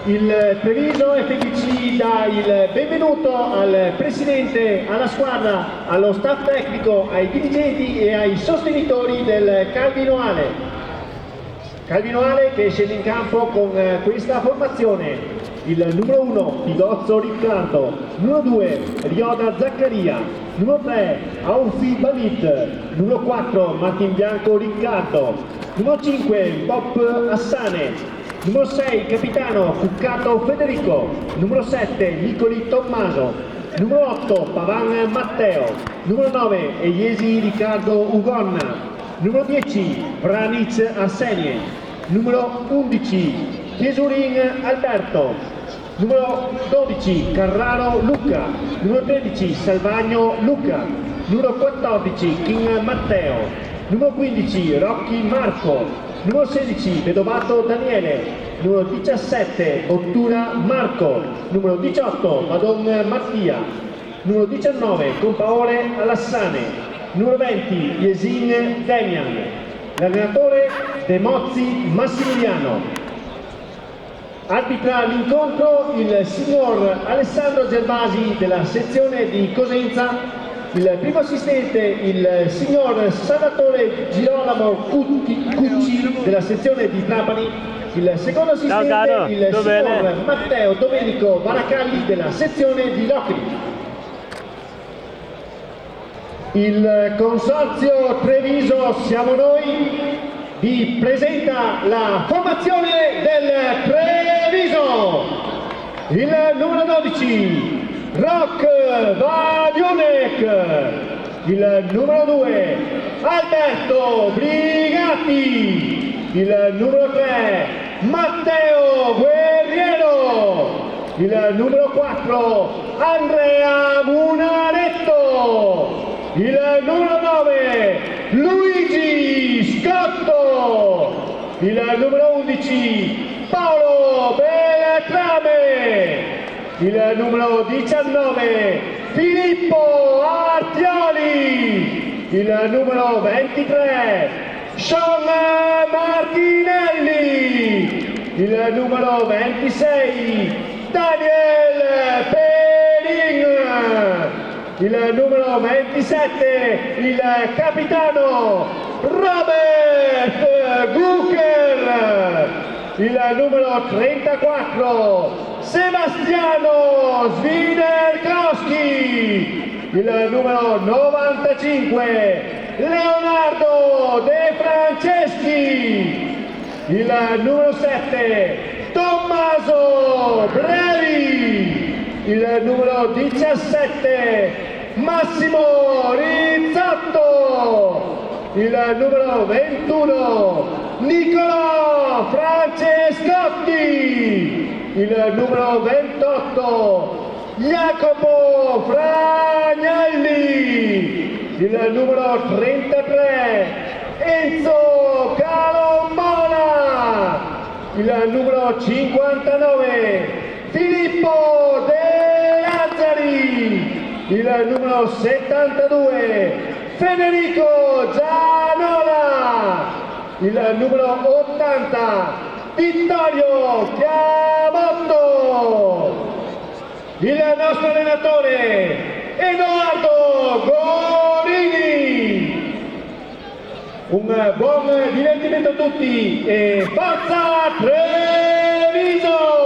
Il Treviso FTC dà il benvenuto al presidente, alla squadra, allo staff tecnico, ai dirigenti e ai sostenitori del calvinoale. Calvinoale che scende in campo con questa formazione: il numero 1 Pigozzo Riccardo, numero 2 Rioda Zaccaria, numero 3 Aufi Balit, numero 4 Martin Bianco Riccardo, numero 5 Bob Assane, numero 6 capitano Cuccato Federico, numero 7 Nicoli Tommaso, numero 8 Pavan Matteo, numero 9 Eiesi Riccardo Ugonna, numero 10 Vranic Arsenije, numero 11 Chiesurin Alberto, numero 12 Carraro Luca, numero 13 Salvagno Luca, numero 14 King Matteo, numero 15 Rocchi Marco, numero 16 Vedovato Daniele, numero 17 Bottura Marco, numero 18 Madon Mattia, numero 19 Compaore Alassane, numero 20 Yesin Demian, l'allenatore De Mozzi Massimiliano. Arbitra l'incontro il signor Alessandro Gervasi della sezione di Cosenza, il primo assistente il signor Salvatore Girolamo Cucci della sezione di Trapani, il secondo assistente il signor Matteo Domenico Baracalli della sezione di Locri. Il consorzio Treviso Siamo Noi vi presenta la formazione del Treviso. Il numero 12 Rock Valionek, il numero 2 Alberto Brigatti, il numero 3 Matteo Guerriero, il numero 4 Andrea Munaretto, il numero 9 Luigi Scotto, il numero 11 Paolo Beltrame, il numero 19 Filippo Artioli, il numero 23 Sean Martinelli, il numero 26 Daniel Perin, il numero 27 il capitano Robert Gucker, il numero 34 Sebastiano Svinerkowski, il numero 95 Leonardo De Franceschi, il numero 7 Tommaso Brevi, il numero 17 Massimo Rizzotto, il numero 21 Nicolò Francescotti, il numero 28 Jacopo Fragnelli, il numero 33 Enzo Calombona, il numero 59 Filippo De Lazzari, il numero 72 Federico Gianola, il numero 80 Vittorio Chiamotto, il nostro allenatore Edoardo Gorini. Un buon divertimento a tutti e forza Treviso!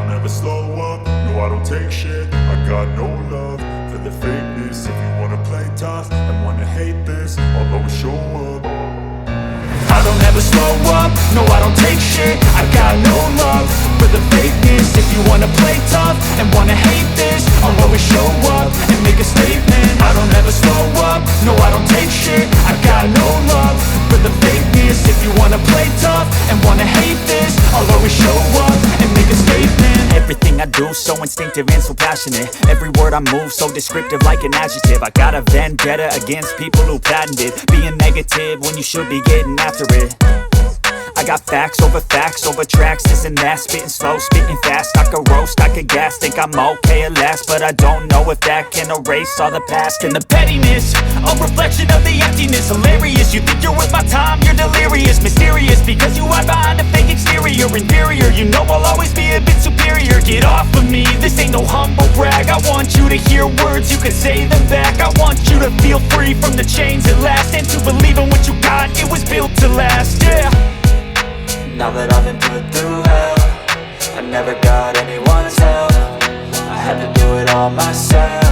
don't ever slow up, no I don't take shit. I got no love for the fakeness. If you wanna play tough and wanna hate this, I'll always show up. I don't ever slow up, no I don't take shit. I got no love for the fakeness. If you wanna play tough and wanna hate this, I'll always show up and make a statement. I don't ever slow up, no I don't take shit. I got no love for the fakeness. If you wanna play tough and wanna hate this, I'll always show up and make a statement. Everything I do so instinctive and so passionate. Every word I move so descriptive like an adjective. I got a vendetta against people who patented being negative when you should be getting after it. I got facts over tracks, this and that. Spitting slow, spitting fast. I could roast, I could gas. Think I'm okay at last, but I don't know if that can erase all the past. And the pettiness, a reflection of the emptiness. Hilarious, you think you're worth my time, you're delirious. Mysterious, because you hide behind a fake exterior. Inferior, you know I'll always be a bit superior. Get off of me, this ain't no humble brag. I want you to hear words, you can say them back. I want you to feel free from the chains at last, and to believe in what you got, it was built to last, yeah. Now that I've been put through hell, I never got anyone's help. I had to do it all myself.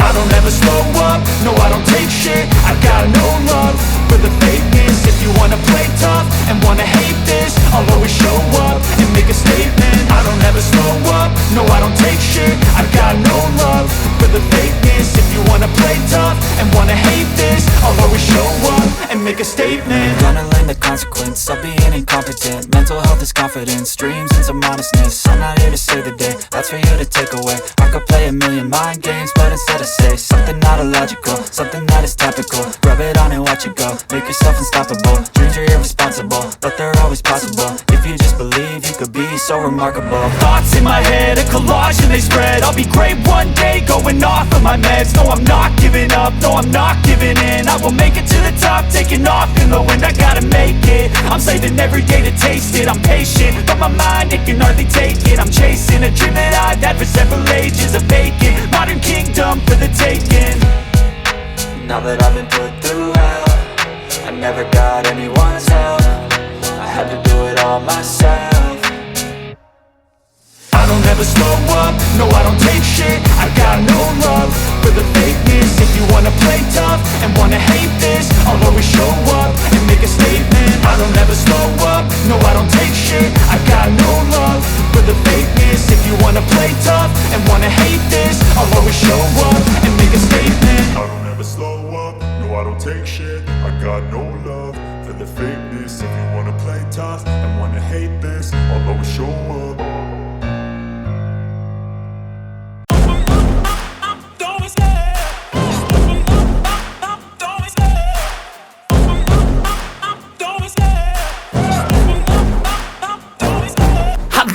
I don't ever slow up, no I don't take shit. I got no love for the fakeness. If you wanna play tough and wanna hate this, I'll always show up and make a statement. I don't ever slow up, no I don't take shit. I got no love for the fakeness. If you wanna play tough and wanna hate this, I'll always show up and make a statement. Gonna learn the consequence of being incompetent. Mental health is confidence, dreams and some honestness. I'm not here to save the day, that's for you to take away. I could play a million mind games, but instead I say something not illogical, something that is topical. Rub it on and watch it go, make yourself unstoppable. Dreams are irresponsible, but they're always possible. If you just believe, you could be so remarkable. Thoughts in my head, a collage and they spread. I'll be great one day, going off of my meds. No, I'm not giving up, no, I'm not giving in. I will make it to the top, taking off in the wind. I gotta make it, I'm saving every day to taste it. I'm patient, but my mind, it can hardly take it. I'm chasing a dream that I've had for several ages. A vacant, modern kingdom for the taking. Now that I've been put through hell, I never got anyone's help. I had to do it all myself. I don't ever slow up, no I don't take shit. I got no love for the fakeness. If you wanna play tough and wanna hate this, I'll always show up and make a statement. I don't ever slow up, no I don't take shit. I got no love for the fakeness. If you wanna play tough and wanna hate this, I'll always show up and make a statement. I don't ever slow up, no I don't take shit. I got no love for the fakeness. If you wanna play tough and wanna hate this, I'll always show up.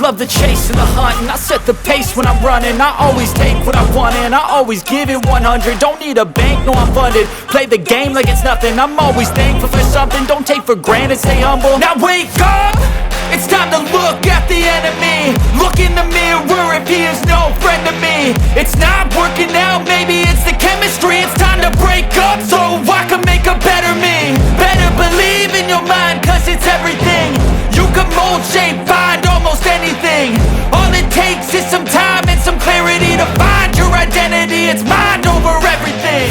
Love the chase and the hunt, and I set the pace when I'm running. I always take what I want and I always give it 100. Don't need a bank, no I'm funded. Play the game like it's nothing. I'm always thankful for something. Don't take for granted, stay humble. Now wake up! It's time to look at the enemy. Look in the mirror if he is no friend to me. It's not working out, maybe it's the chemistry. It's time to break up so I can make a better me. Better believe in your mind, cause it's everything. You can mold, shape, find almost anything. All it takes is some time and some clarity to find your identity. It's mind over everything.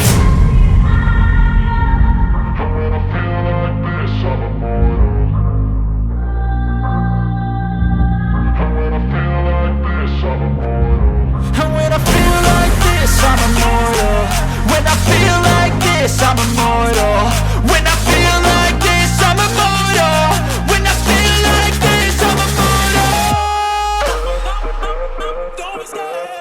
And when I feel like this, I'm immortal. When I feel like this, I'm immortal. When I feel like this, I'm immortal. When I feel like this, I'm immortal. Don't be scared.